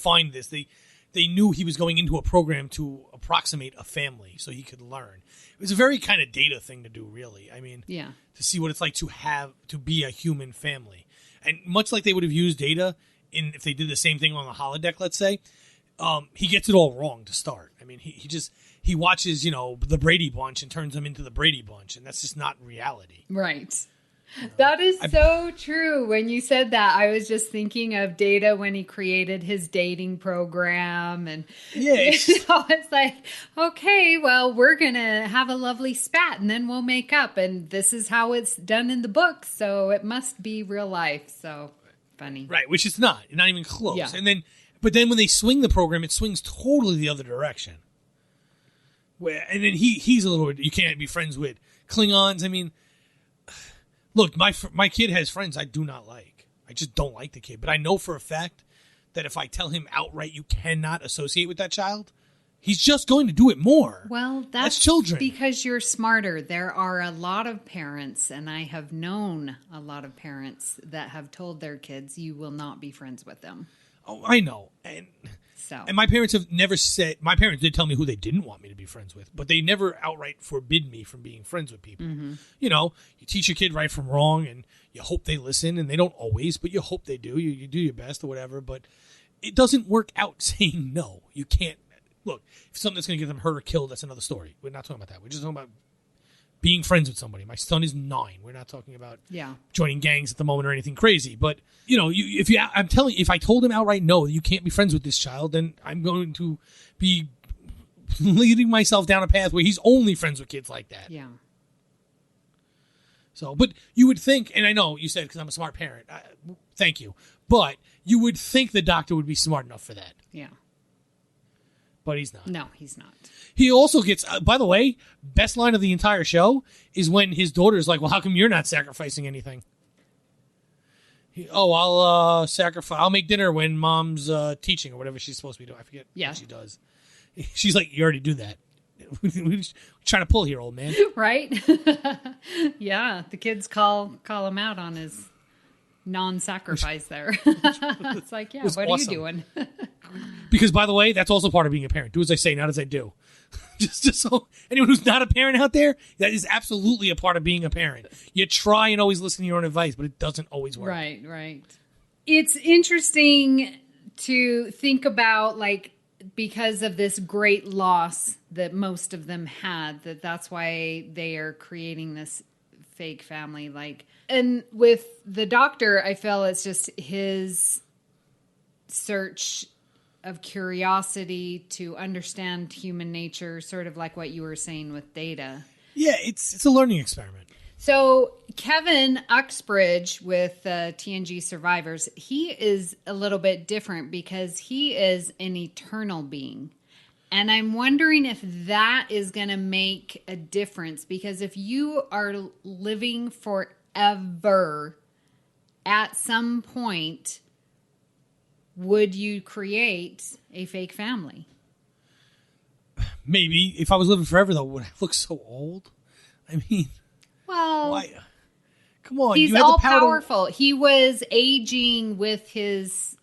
defined this. They knew he was going into a program to approximate a family so he could learn. It was a very kind of Data thing to do, really. I mean, to see what it's like to be a human family. And much like they would have used Data if they did the same thing on the holodeck, let's say, he gets it all wrong to start. I mean, he watches, the Brady Bunch and turns them into the Brady Bunch, and that's just not reality. Right. That is so true. When you said that, I was just thinking of Data when he created his dating program. And it's like, okay, well, we're going to have a lovely spat and then we'll make up. And this is how it's done in the book. So it must be real life. So funny. Right, which it's not even close. Yeah. But then when they swing the program, it swings totally the other direction. And then he's a little bit, you can't be friends with Klingons. I mean, look, my kid has friends I do not like. I just don't like the kid. But I know for a fact that if I tell him outright you cannot associate with that child, he's just going to do it more. Well, that's children. Because you're smarter. There are a lot of parents, and I have known a lot of parents that have told their kids you will not be friends with them. Oh, I know. And my parents have never said, my parents did tell me who they didn't want me to be friends with, but they never outright forbid me from being friends with people. Mm-hmm. You teach your kid right from wrong, and you hope they listen, and they don't always, but you hope they do. You do your best or whatever, but it doesn't work out saying no. You can't. Look, if something that's going to get them hurt or killed, that's another story. We're not talking about that. We're just talking about being friends with somebody. My son is 9. We're not talking about joining gangs at the moment or anything crazy. But if I told him outright no, you can't be friends with this child, then I'm going to be leading myself down a path where he's only friends with kids like that. Yeah. So, but you would think, and I know you said because I'm a smart parent. Thank you, but you would think the doctor would be smart enough for that. Yeah. But he's not. No, he's not. He also gets, by the way, best line of the entire show is when his daughter's like, well, how come you're not sacrificing anything? I'll sacrifice. I'll make dinner when mom's teaching or whatever she's supposed to be doing. I forget what she does. She's like, you already do that. We're trying to pull here, old man. Right? Yeah. The kids call him out on his non-sacrifice there. It's like, yeah, what awesome. Are you doing? Because, by the way, that's also part of being a parent. Do as I say, not as I do. just so anyone who's not a parent out there, that is absolutely a part of being a parent. You try and always listen to your own advice, but it doesn't always work. Right. It's interesting to think about, like, because of this great loss that most of them had, that's why they are creating this fake family. Like, and with the doctor, I feel it's just his search of curiosity to understand human nature, sort of like what you were saying with Data. Yeah, it's a learning experiment. So Kevin Uxbridge with TNG Survivors, he is a little bit different because he is an eternal being. And I'm wondering if that is going to make a difference, because if you are living forever, at some point, would you create a fake family? Maybe. If I was living forever, though, would I look so old? I mean, well, why? Come on. He's all powerful. He was aging with his...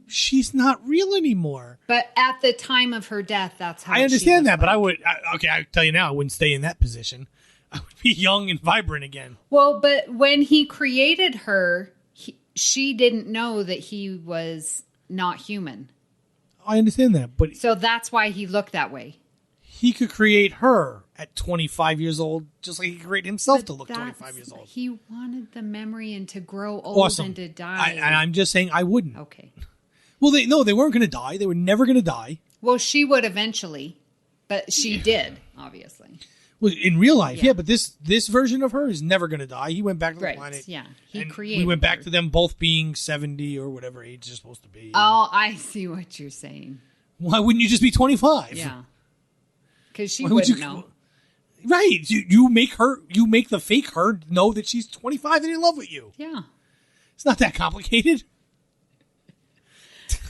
She's not real anymore. But at the time of her death, that's how I understand that, like. But I would... I tell you now, I wouldn't stay in that position. I would be young and vibrant again. Well, but when he created her... she didn't know that he was not human. I understand that, but... So that's why he looked that way. He could create her at 25 years old, just like he could create himself to look 25 years old. He wanted the memory and to grow old and to die. I'm just saying I wouldn't. Okay. Well, they weren't going to die. They were never going to die. Well, she would eventually, but she did, obviously. Well, in real life, yeah, but this version of her is never going to die. He went back to the planet. Yeah, he created we went back to them both being 70 or whatever age they're supposed to be. Oh, I see what you're saying. Why wouldn't you just be 25? Yeah. Because she wouldn't know. Right. You make the fake her know that she's 25 and in love with you. Yeah. It's not that complicated.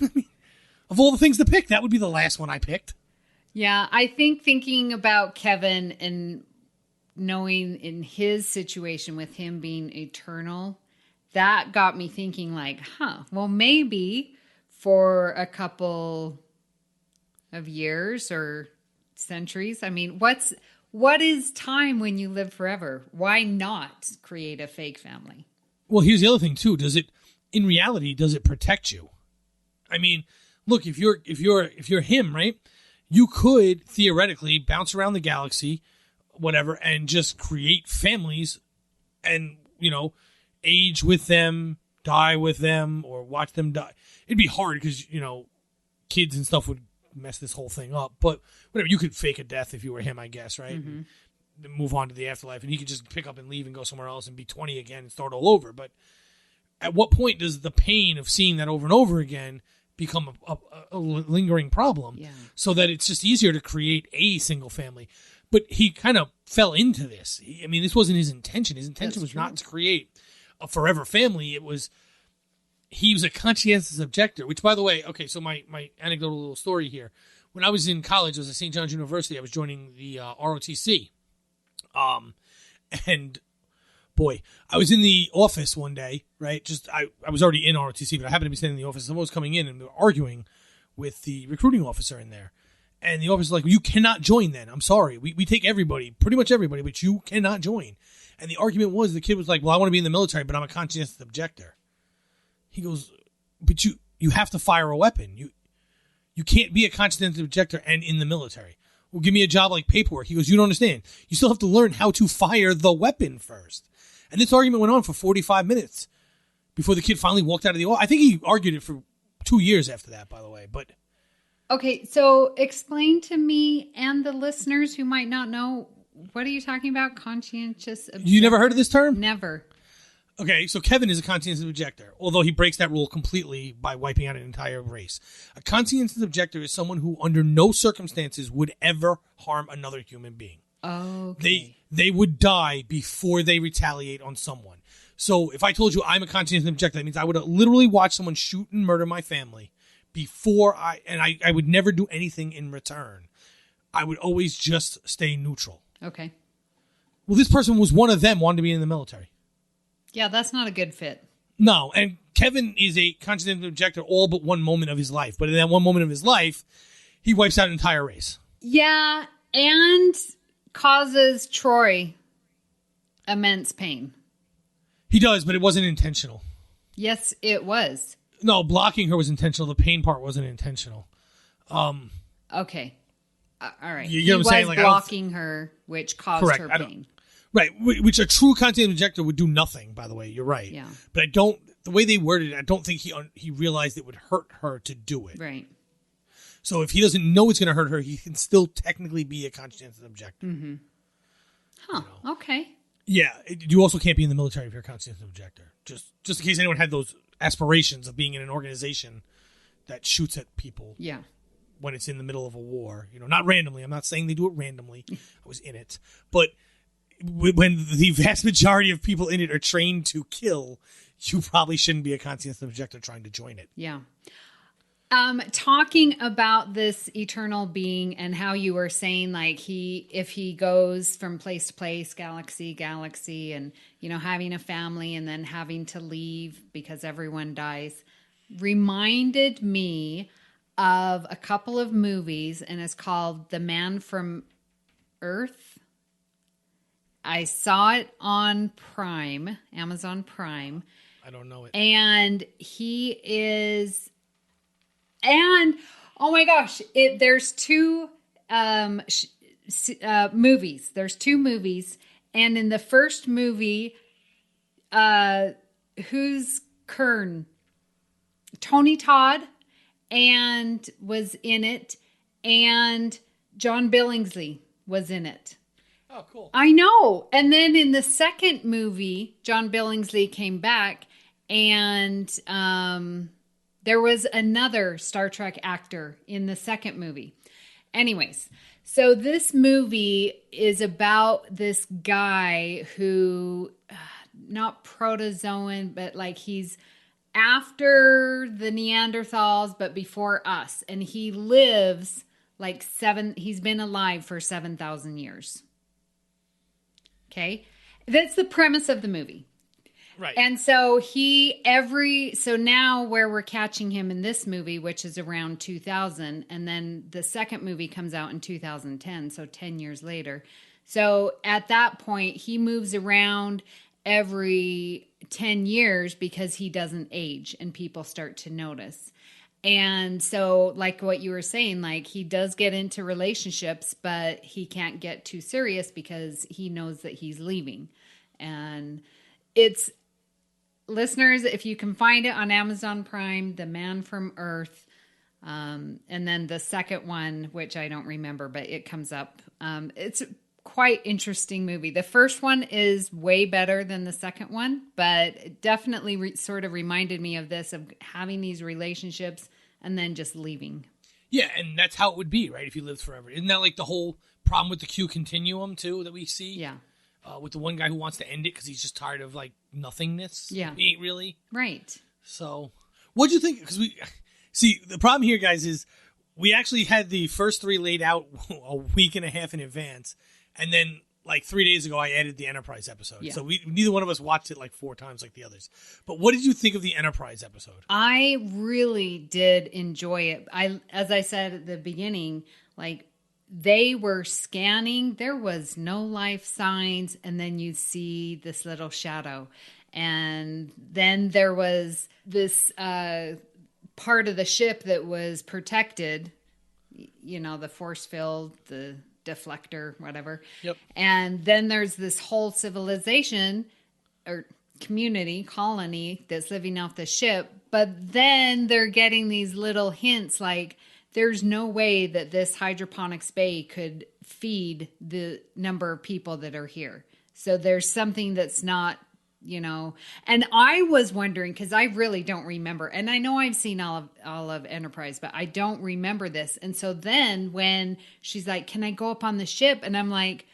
I mean, of all the things to pick, that would be the last one I picked. Yeah, I think thinking about Kevin and knowing in his situation with him being eternal, that got me thinking like, well, maybe for a couple of years or centuries. I mean, what is time when you live forever? Why not create a fake family? Well, here's the other thing too. In reality, does it protect you? I mean, look, if you're him, right? You could theoretically bounce around the galaxy, whatever, and just create families and, age with them, die with them, or watch them die. It'd be hard because, kids and stuff would mess this whole thing up. But whatever, you could fake a death if you were him, I guess, right? Mm-hmm. And move on to the afterlife. And he could just pick up and leave and go somewhere else and be 20 again and start all over. But at what point does the pain of seeing that over and over again become a lingering problem? Yeah. So that it's just easier to create a single family. But he kind of fell into this. This wasn't his intention. His intention was not to create a forever family. He was a conscientious objector, which, by the way, okay, so my anecdotal little story here. When I was in college, I was at St. John's University. I was joining the ROTC. And boy, I was in the office one day, right? I was already in ROTC, but I happened to be standing in the office. Someone was coming in and we were arguing with the recruiting officer in there. And the officer was like, well, you cannot join then. I'm sorry. We take everybody, pretty much everybody, but you cannot join. And the argument was, the kid was like, well, I want to be in the military, but I'm a conscientious objector. He goes, but you have to fire a weapon. You can't be a conscientious objector and in the military. Well, give me a job like paperwork. He goes, you don't understand. You still have to learn how to fire the weapon first. And this argument went on for 45 minutes before the kid finally walked out of the office. I think he argued it for 2 years after that, by the way. But okay, so explain to me and the listeners who might not know, what are you talking about? Conscientious objector? You never heard of this term? Never. Okay, so Kevin is a conscientious objector, although he breaks that rule completely by wiping out an entire race. A conscientious objector is someone who, under no circumstances, would ever harm another human being. Okay. They would die before they retaliate on someone. So if I told you I'm a conscientious objector, that means I would literally watch someone shoot and murder my family before I would never do anything in return. I would always just stay neutral. Okay. Well, this person was one of them, wanted to be in the military. Yeah, that's not a good fit. No, and Kevin is a conscientious objector all but one moment of his life. But in that one moment of his life, he wipes out an entire race. Yeah, and causes Troy immense pain. He does, but it wasn't intentional. Yes, it was. No, blocking her was intentional. The pain part wasn't intentional. Okay. All right. You know what I'm saying? Like, blocking her, which caused her pain. Right, which a true conscientious objector would do nothing, by the way. You're right. Yeah. But the way they worded it, I don't think he realized it would hurt her to do it. Right. So if he doesn't know it's going to hurt her, he can still technically be a conscientious objector. Mm-hmm. Huh, okay. Yeah, you also can't be in the military if you're a conscientious objector. Just in case anyone had those aspirations of being in an organization that shoots at people. Yeah. When it's in the middle of a war. Not randomly. I'm not saying they do it randomly. I was in it. But when the vast majority of people in it are trained to kill, you probably shouldn't be a conscientious objector trying to join it. Yeah. Talking about this eternal being and how you were saying, like, if he goes from place to place, galaxy, and, having a family and then having to leave because everyone dies, reminded me of a couple of movies, and it's called The Man from Earth. I saw it on Prime, Amazon Prime. I don't know it. And he is, and oh my gosh, there's two movies. There's two movies, and in the first movie, who's Kern? Tony Todd, and was in it, and John Billingsley was in it. Oh, cool. I know. And then in the second movie, John Billingsley came back, and there was another Star Trek actor in the second movie. Anyways, so this movie is about this guy who, not protozoan, but like he's after the Neanderthals, but before us. And he lives he's been alive for 7,000 years. Okay. That's the premise of the movie. Right. And so so now where we're catching him in this movie, which is around 2000, and then the second movie comes out in 2010, so 10 years later. So at that point, he moves around every 10 years because he doesn't age and people start to notice. And so like what you were saying, like he does get into relationships, but he can't get too serious because he knows that he's leaving. And it's, listeners, if you can find it on Amazon Prime, The Man from Earth, and then the second one, which I don't remember, but it comes up. It's a quite interesting movie. The first one is way better than the second one, but it definitely sort of reminded me of this, of having these relationships and then just leaving. Yeah, and that's how it would be, right, if you lived forever. Isn't that like the whole problem with the Q continuum, too, that we see? Yeah. With the one guy who wants to end it because he's just tired of, like, nothingness. Yeah. He ain't really. Right. So, what'd you think? Because see, the problem here, guys, is we actually had the first three laid out a week and a half in advance. And then, like, 3 days ago, I added the Enterprise episode. Yeah. So neither one of us watched it, like, 4 times like the others. But what did you think of the Enterprise episode? I really did enjoy it. As I said at the beginning, like, they were scanning. There was no life signs. And then you see this little shadow. And then there was this part of the ship that was protected. You know, the force field, the deflector, whatever. Yep. And then there's this whole civilization or colony that's living off the ship. But then they're getting these little hints like, there's no way that this hydroponics bay could feed the number of people that are here. So there's something that's not, you know. And I was wondering, because I really don't remember. And I know I've seen all of Enterprise, but I don't remember this. And so then when she's like, can I go up on the ship? And I'm like,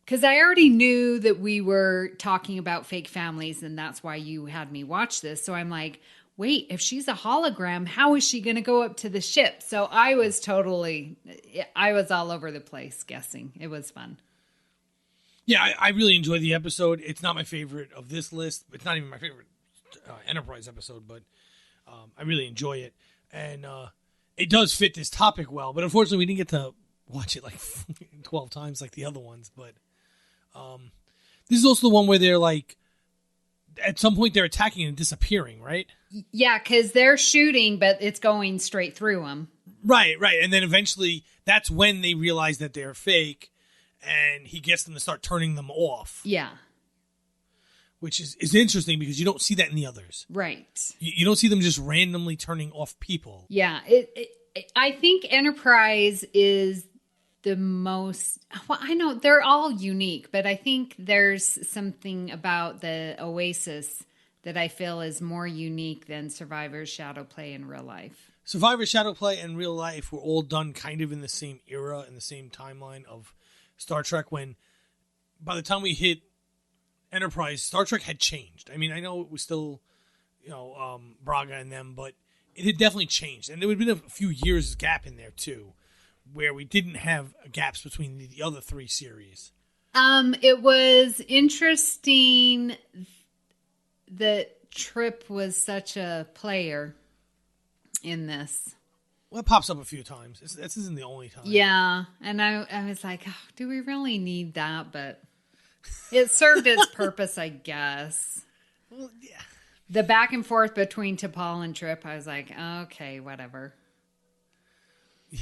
because I already knew that we were talking about fake families, and that's why you had me watch this. So I'm like, wait, if she's a hologram, how is she going to go up to the ship? So I was all over the place guessing. It was fun. Yeah, I really enjoyed the episode. It's not my favorite of this list. It's not even my favorite Enterprise episode, but I really enjoy it. And it does fit this topic well. But unfortunately, we didn't get to watch it like 12 times like the other ones. But this is also the one where they're like, at some point they're attacking and disappearing, right? Yeah, because they're shooting, but it's going straight through them. Right. And then eventually that's when they realize that they're fake, and he gets them to start turning them off. Yeah. Which is interesting because you don't see that in the others. Right. You don't see them just randomly turning off people. Yeah. I think Enterprise is the most, well, I know they're all unique, but I think there's something about the Oasis that I feel is more unique than Survivors, Shadowplay, and Real Life. Survivors, Shadowplay, and Real Life were all done kind of in the same era, in the same timeline of Star Trek, when by the time we hit Enterprise, Star Trek had changed. I mean, I know it was still, Braga and them, but it had definitely changed. And there would have been a few years gap in there, too, where we didn't have gaps between the other 3 series. It was interesting that Trip was such a player in this. Well, it pops up a few times. This isn't the only time. Yeah, and I was like, oh, do we really need that? But it served its purpose, I guess. Well, yeah. The back and forth between T'Pol and Trip, I was like, okay, whatever. Yeah.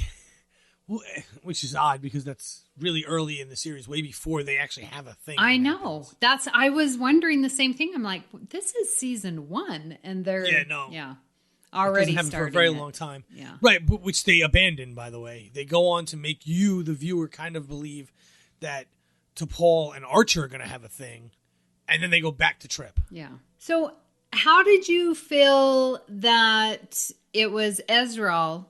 Well, which is odd because that's really early in the series, way before they actually have a thing. I know. I was wondering the same thing. I'm like, this is season 1, and they're already started for a very long time. Yeah, right, but which they abandoned. By the way, they go on to make you, the viewer, kind of believe that T'Pol and Archer are going to have a thing, and then they go back to Trip. Yeah. So, how did you feel that it was Ezra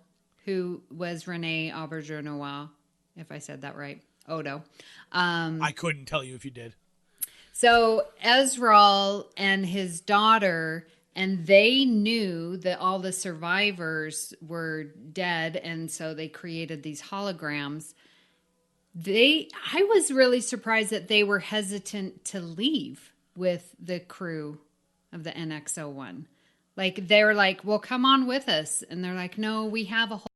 who was Renee Auberjonois, if I said that right? Odo. I couldn't tell you if you did. So Ezra and his daughter, and they knew that all the survivors were dead, and so they created these holograms. I was really surprised that they were hesitant to leave. with the crew of the NX-01. Like, they're like, well, come on with us. And they're like, no, we have a whole